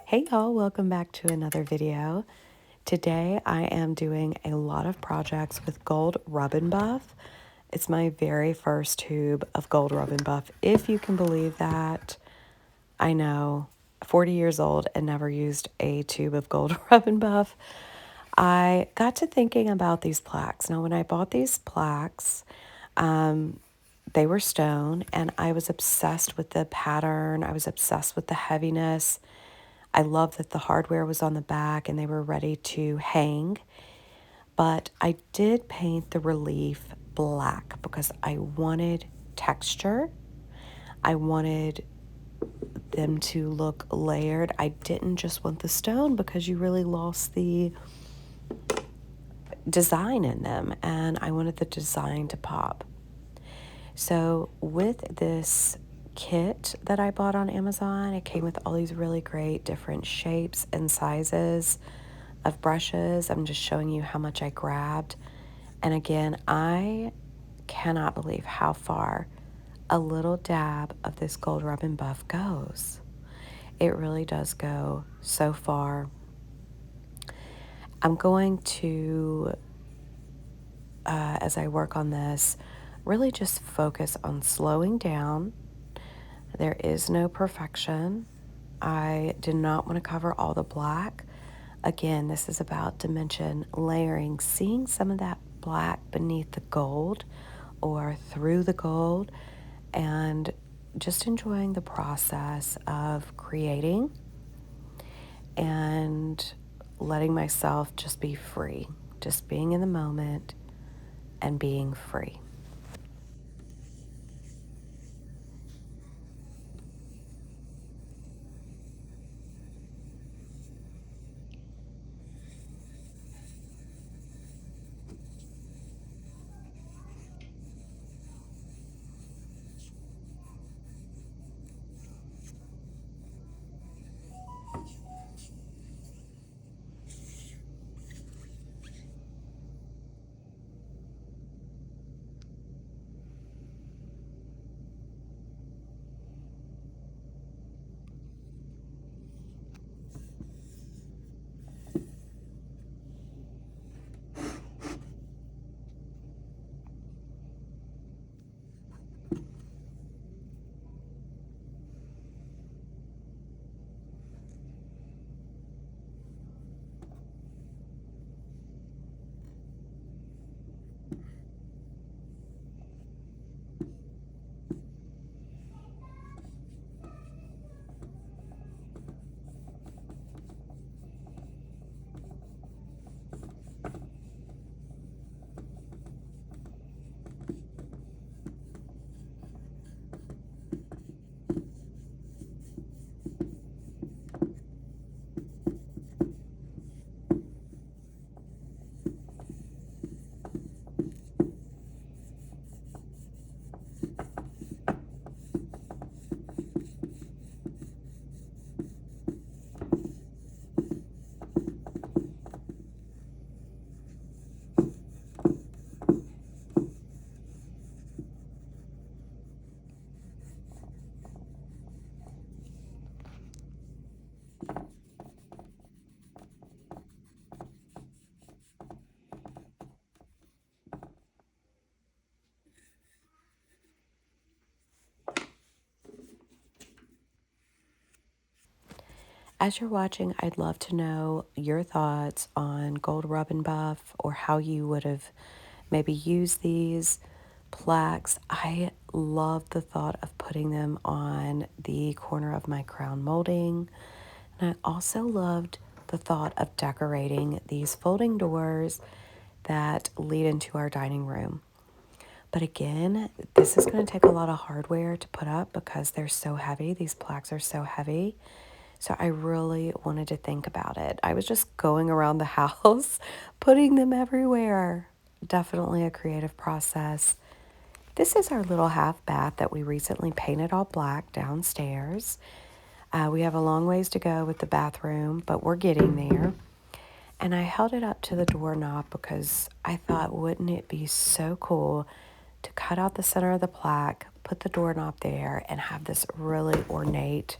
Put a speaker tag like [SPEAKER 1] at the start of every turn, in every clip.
[SPEAKER 1] Hey y'all, welcome back to another video. Today I am doing a lot of projects with gold rub and buff. It's my very first tube of gold rub and buff, if you can believe that. I know, 40 years old and never used a tube of gold rub and buff. I got to thinking about these plaques. Now when I bought these plaques, they were stone and I was obsessed with the pattern. I was obsessed with the heaviness. I love that the hardware was on the back and they were ready to hang. But I did paint the relief black because I wanted texture. I wanted them to look layered. I didn't just want the stone because you really lost the design in them, and I wanted the design to pop. So with this kit that I bought on Amazon, it came with all these really great different shapes and sizes of brushes. I'm just showing you how much I grabbed. And again, I cannot believe how far a little dab of this gold rub and buff goes. It really does go so far. I'm going to, as I work on this, really just focus on slowing down. There is no perfection. I did not want to cover all the black. Again, this is about dimension layering, seeing some of that black beneath the gold or through the gold, and just enjoying the process of creating and letting myself just be free, just being in the moment and being free. As you're watching, I'd love to know your thoughts on gold rub and buff or how you would have maybe used these plaques. I love the thought of putting them on the corner of my crown molding. And I also loved the thought of decorating these folding doors that lead into our dining room. But again, this is going to take a lot of hardware to put up because they're so heavy. These plaques are so heavy. So I really wanted to think about it. I was just going around the house, putting them everywhere. Definitely a creative process. This is our little half bath that we recently painted all black downstairs. We have a long ways to go with the bathroom, but we're getting there. And I held it up to the doorknob because I thought, wouldn't it be so cool to cut out the center of the plaque, put the doorknob there, and have this really ornate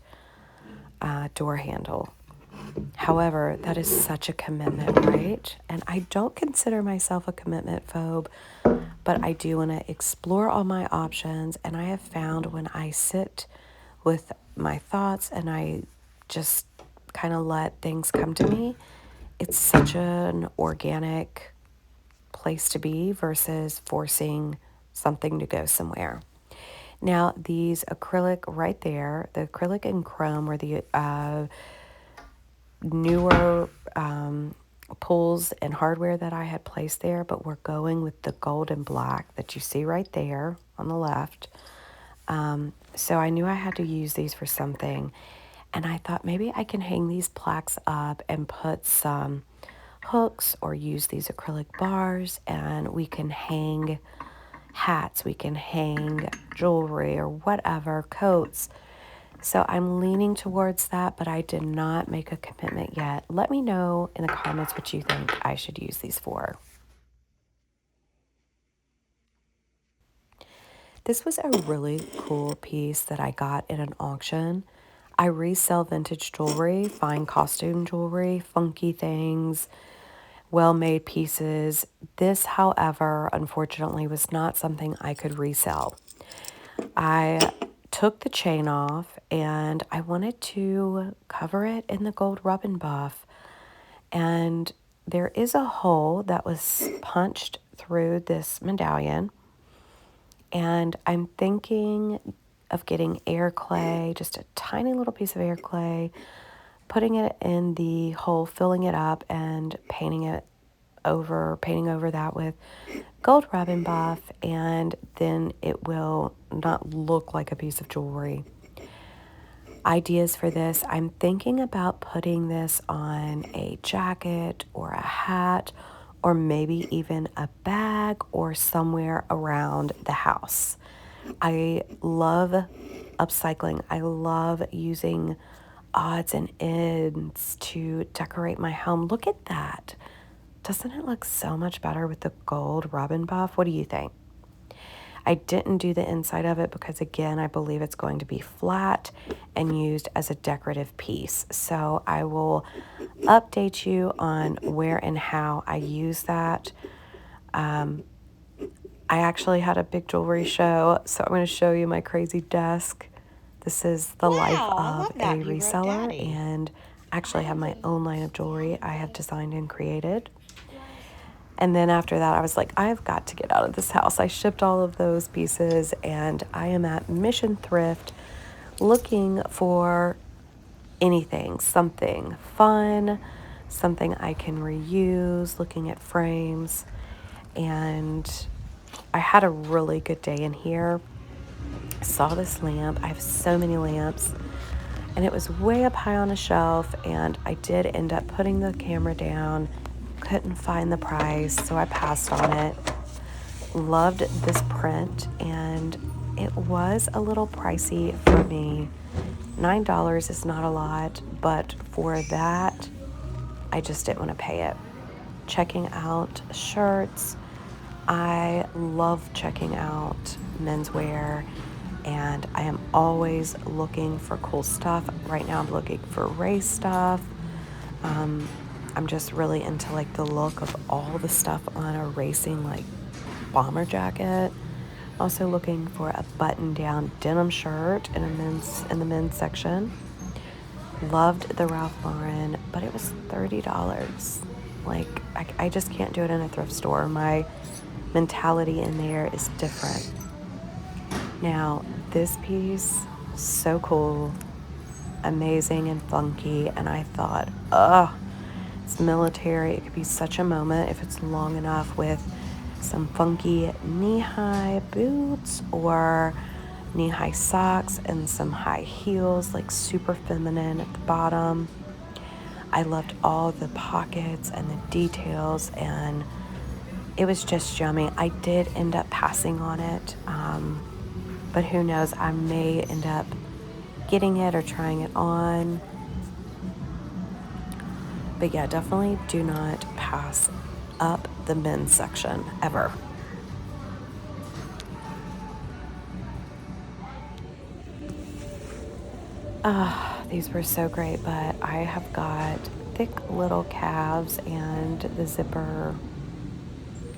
[SPEAKER 1] door handle. However, that is such a commitment, right? And I don't consider myself a commitment phobe, but I do want to explore all my options. And I have found when I sit with my thoughts and I just kind of let things come to me, it's such an organic place to be versus forcing something to go somewhere. Now, these acrylic right there, the acrylic and chrome were the newer pulls and hardware that I had placed there, but we're going with the gold and black that you see right there on the left. So I knew I had to use these for something. And I thought maybe I can hang these plaques up and put some hooks or use these acrylic bars, and we can hang hats, we can hang jewelry or whatever, coats. So I'm leaning towards that, but I did not make a commitment yet. Let me know in the comments what you think I should use these for. This was a really cool piece that I got in an auction. I resell vintage jewelry, fine costume jewelry, funky things, well-made pieces. This, however, unfortunately was not something I could resell. I took the chain off and I wanted to cover it in the gold rub and buff. And there is a hole that was punched through this medallion. And I'm thinking of getting air clay, just a tiny little piece of air clay, putting it in the hole, filling it up, and painting over that with gold rub and buff, and then it will not look like a piece of jewelry. Ideas for this, I'm thinking about putting this on a jacket or a hat or maybe even a bag or somewhere around the house. I love upcycling. I love using odds and ends to decorate my home. Look at that. Doesn't it look so much better with the gold rub and buff? What do you think? I didn't do the inside of it because, again, I believe it's going to be flat and used as a decorative piece. So I will update you on where and how I use that. I actually had a big jewelry show, so I'm going to show you my crazy desk. This is the life of a reseller, and actually have my own line of jewelry I have designed and created. And then after that, I was like, I have got to get out of this house. I shipped all of those pieces, and I am at Mission Thrift looking for anything, something fun, something I can reuse, looking at frames. And I had a really good day in here. I saw this lamp. I have so many lamps. And it was way up high on a shelf, and I did end up putting the camera down. Couldn't find the price, so I passed on it. Loved this print, and it was a little pricey for me. $9 is not a lot, but for that, I just didn't want to pay it. Checking out shirts. I love checking out menswear, and I am always looking for cool stuff. Right now I'm looking for race stuff. I'm just really into like the look of all the stuff on a racing like bomber jacket. Also looking for a button-down denim shirt in the men's section. Loved the Ralph Lauren, but it was $30. Like I just can't do it in a thrift store. My mentality in there is different. Now, this piece, so cool, amazing and funky, and I thought, it's military. It could be such a moment if it's long enough with some funky knee-high boots or knee-high socks and some high heels, like super feminine at the bottom. I loved all the pockets and the details, and it was just yummy. I did end up passing on it, but who knows, I may end up getting it or trying it on. But yeah, definitely do not pass up the men's section ever. these were so great, but I have got thick little calves and the zipper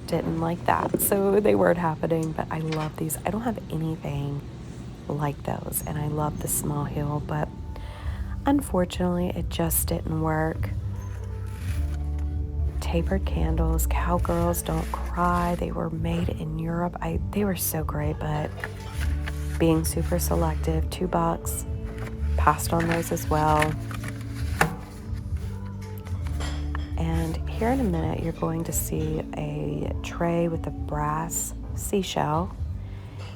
[SPEAKER 1] didn't like that. So they weren't happening, but I love these. I don't have anything like those, and I love the small heel, but unfortunately it just didn't work. Tapered candles, Cowgirls Don't Cry. They were made in Europe. They were so great, but being super selective, $2, passed on those as well. And here in a minute, you're going to see a tray with a brass seashell.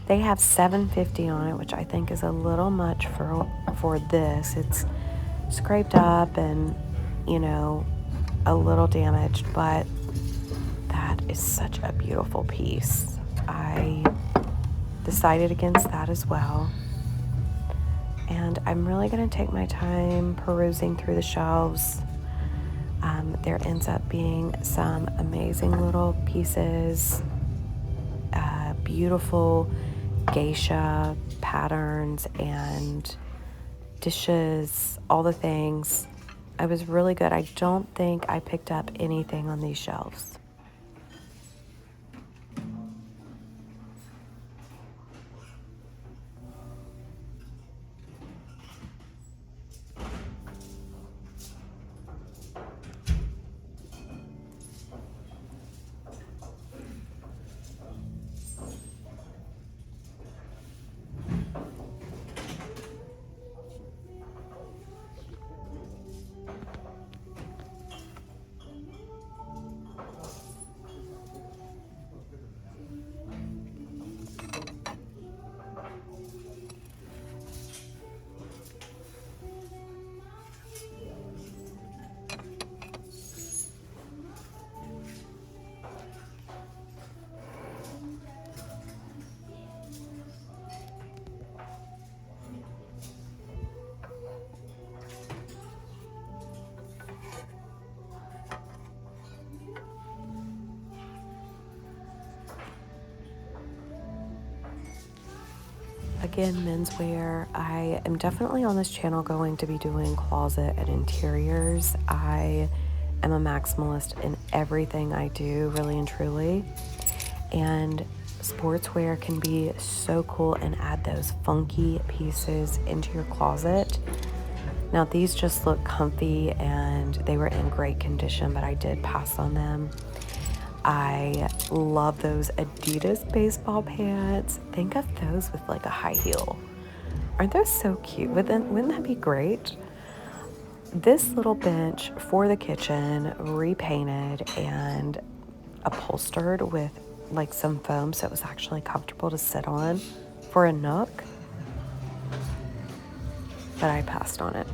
[SPEAKER 1] They have $7.50 on it, which I think is a little much for this. It's scraped up and, you know, a little damaged, but that is such a beautiful piece. I decided against that as well. And I'm really going to take my time perusing through the shelves. There ends up being some amazing little pieces, beautiful geisha patterns and dishes, all the things. I was really good. I don't think I picked up anything on these shelves. Again, menswear. I am definitely on this channel going to be doing closet and interiors. I am a maximalist in everything I do, really and truly. And sportswear can be so cool and add those funky pieces into your closet. Now, these just look comfy and they were in great condition, but I did pass on them. I love those Adidas baseball pants. Think of those with like a high heel. Aren't those so cute? Wouldn't that be great? This little bench for the kitchen, repainted and upholstered with like some foam so it was actually comfortable to sit on for a nook. But I passed on it.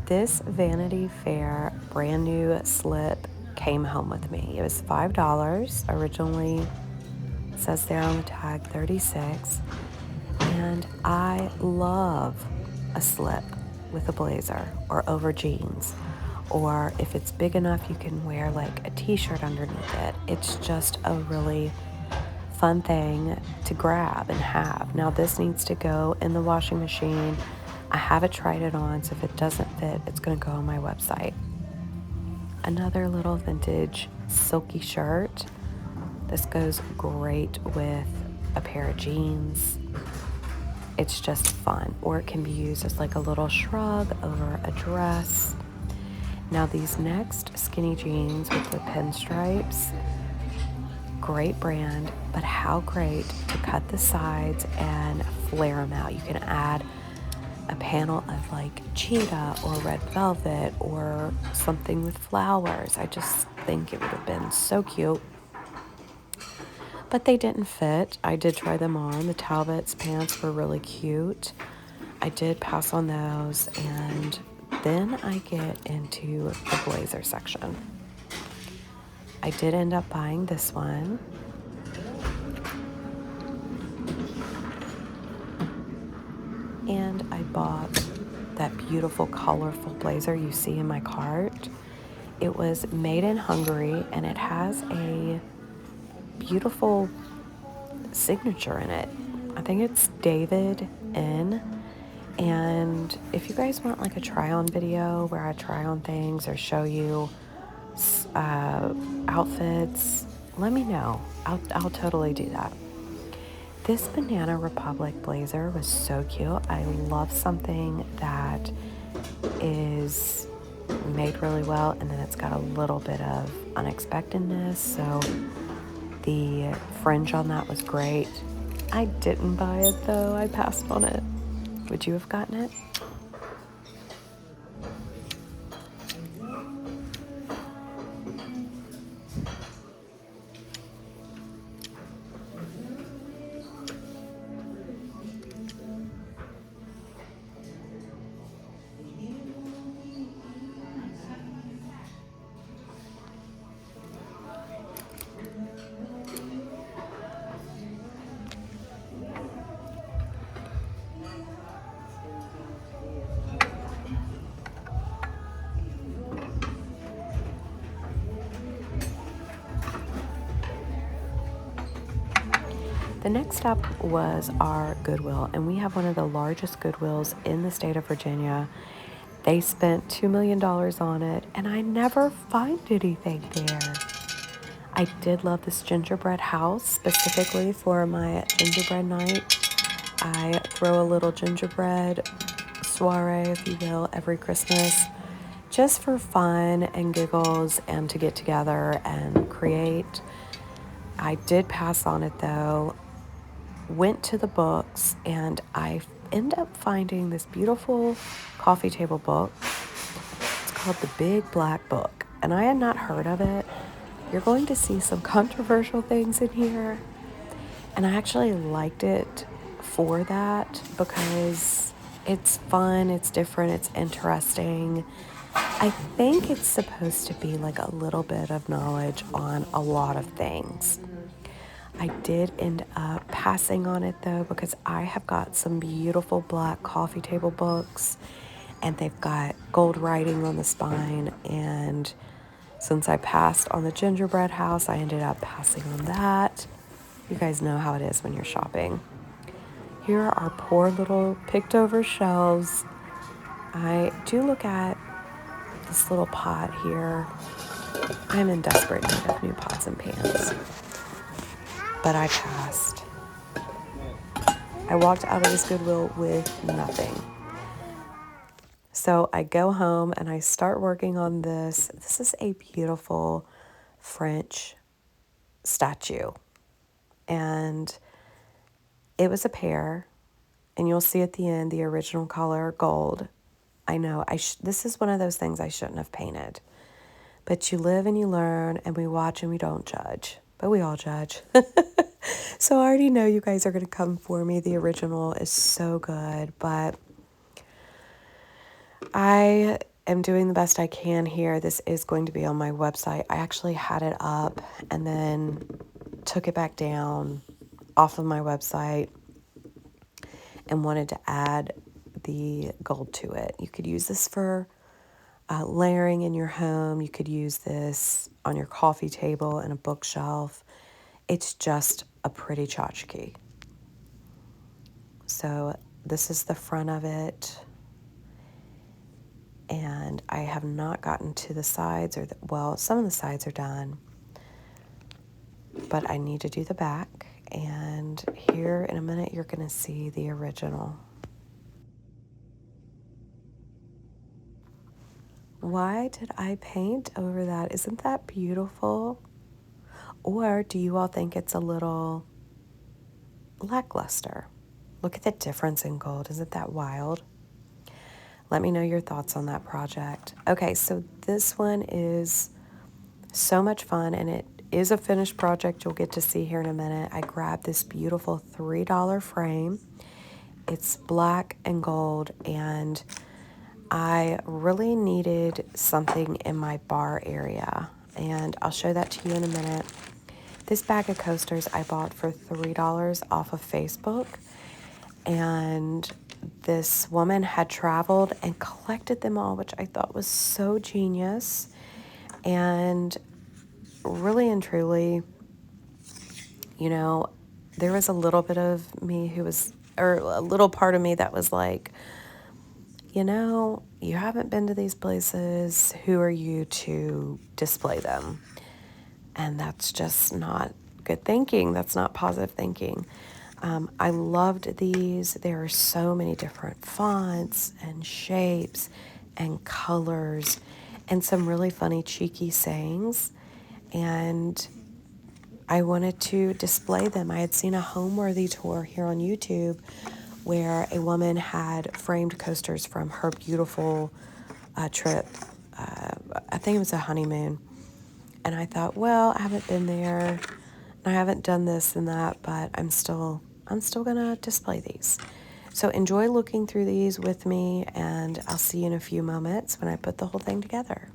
[SPEAKER 1] This Vanity Fair brand new slip came home with me. It was $5. Originally, it says there on the tag, $36. And I love a slip with a blazer or over jeans. Or if it's big enough, you can wear like a t-shirt underneath it. It's just a really fun thing to grab and have. Now this needs to go in the washing machine. I haven't tried it on, so if it doesn't fit, it's going to go on my website. Another little vintage silky shirt. This goes great with a pair of jeans. It's just fun, or it can be used as like a little shrug over a dress. Now these next skinny jeans with the pinstripes, great brand, but how great to cut the sides and flare them out. You can add a panel of like cheetah or red velvet or something with flowers. I just think it would have been so cute. But they didn't fit. I did try them on. The Talbot's pants were really cute. I did pass on those, and then I get into the blazer section. I did end up buying this one. And I bought that beautiful colorful blazer you see in my cart. It was made in Hungary, and it has a beautiful signature in it. I think it's David N. And if you guys want like a try on video where I try on things or show you outfits, let me know. I'll totally do that. This Banana Republic blazer was so cute. I love something that is made really well, and then it's got a little bit of unexpectedness, so the fringe on that was great. I didn't buy it though, I passed on it. Would you have gotten it? The next stop was our Goodwill, and we have one of the largest Goodwills in the state of Virginia. They spent $2 million on it, and I never find anything there. I did love this gingerbread house, specifically for my gingerbread night. I throw a little gingerbread soiree, if you will, every Christmas, just for fun and giggles and to get together and create. I did pass on it though. Went to the books, and I end up finding this beautiful coffee table book. It's called The Big Black Book, and I had not heard of it. You're going to see some controversial things in here, and I actually liked it for that because it's fun, it's different, it's interesting. I think it's supposed to be like a little bit of knowledge on a lot of things. I did end up passing on it though because I have got some beautiful black coffee table books, and they've got gold writing on the spine, and since I passed on the gingerbread house, I ended up passing on that. You guys know how it is when you're shopping. Here are our poor little picked over shelves. I do look at this little pot here. I'm in desperate need of new pots and pans, but I passed. I walked out of this Goodwill with nothing. So I go home and I start working on this. This is a beautiful French statue, and it was a pear, and you'll see at the end the original color gold. I know this is one of those things I shouldn't have painted, but you live and you learn, and we watch and we don't judge, but we all judge. So I already know you guys are going to come for me. The original is so good, but I am doing the best I can here. This is going to be on my website. I actually had it up and then took it back down off of my website and wanted to add the gold to it. You could use this for layering in your home. You could use this on your coffee table and a bookshelf. It's just a pretty tchotchke. So this is the front of it. And I have not gotten to the sides, well, some of the sides are done, but I need to do the back. And here in a minute, you're going to see the original. Why did I paint over that? Isn't that beautiful? Or do you all think it's a little lackluster? Look at the difference in gold. Isn't that wild? Let me know your thoughts on that project. Okay, so this one is so much fun, and it is a finished project you'll get to see here in a minute. I grabbed this beautiful $3 frame. It's black and gold, and I really needed something in my bar area, and I'll show that to you in a minute. This bag of coasters I bought for $3 off of Facebook, and this woman had traveled and collected them all, which I thought was so genius. And really and truly, you know, there was a little bit of me who was, or a little part of me that was like, you know, you haven't been to these places. Who are you to display them? And that's just not good thinking. That's not positive thinking. I loved these. There are so many different fonts and shapes and colors and some really funny, cheeky sayings. And I wanted to display them. I had seen a home-worthy tour here on YouTube where a woman had framed coasters from her beautiful trip. I think it was a honeymoon. And I thought, well, I haven't been there. I haven't done this and that, but I'm still gonna display these. So enjoy looking through these with me, and I'll see you in a few moments when I put the whole thing together.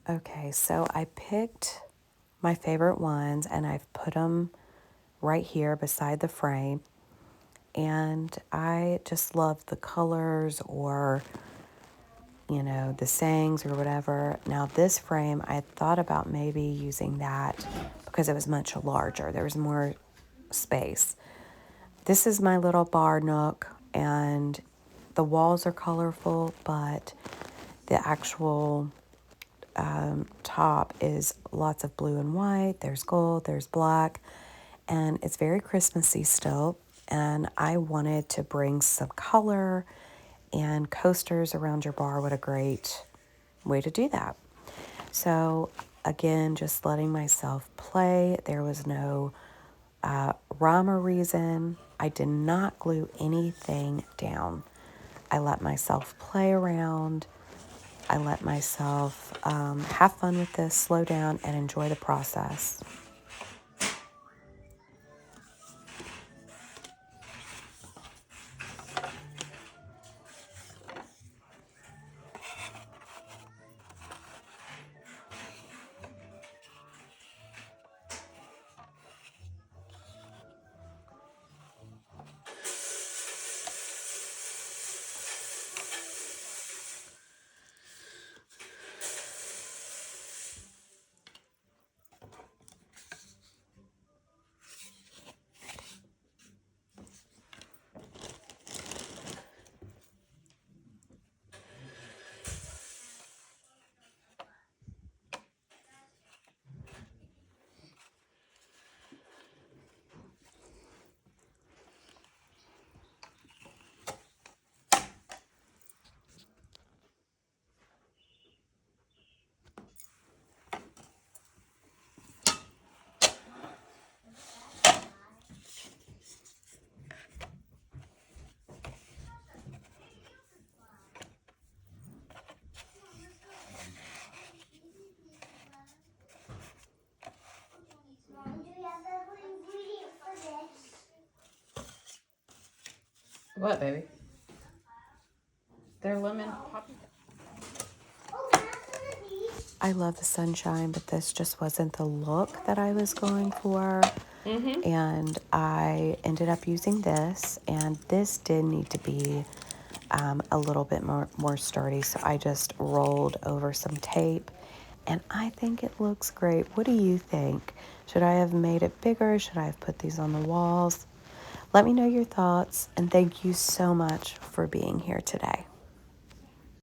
[SPEAKER 1] Okay, so I picked my favorite ones and I've put them right here beside the frame. And I just love the colors or, the sayings or whatever. Now, this frame, I had thought about maybe using that because it was much larger. There was more space. This is my little bar nook, and the walls are colorful, but the actual top is lots of blue and white. There's gold, there's black, and it's very Christmassy still. And I wanted to bring some color, and coasters around your bar. What a great way to do that. So, again, just letting myself play. There was no rhyme or reason. I did not glue anything down. I let myself play around. I let myself have fun with this, slow down, and enjoy the process.
[SPEAKER 2] What, baby? They're lemon pop.
[SPEAKER 1] I love the sunshine, but this just wasn't the look that I was going for. And I ended up using this, and this did need to be a little bit more sturdy. So I just rolled over some tape, and I think it looks great. What do you think? Should I have made it bigger? Should I have put these on the walls? Let me know your thoughts, and thank you so much for being here today.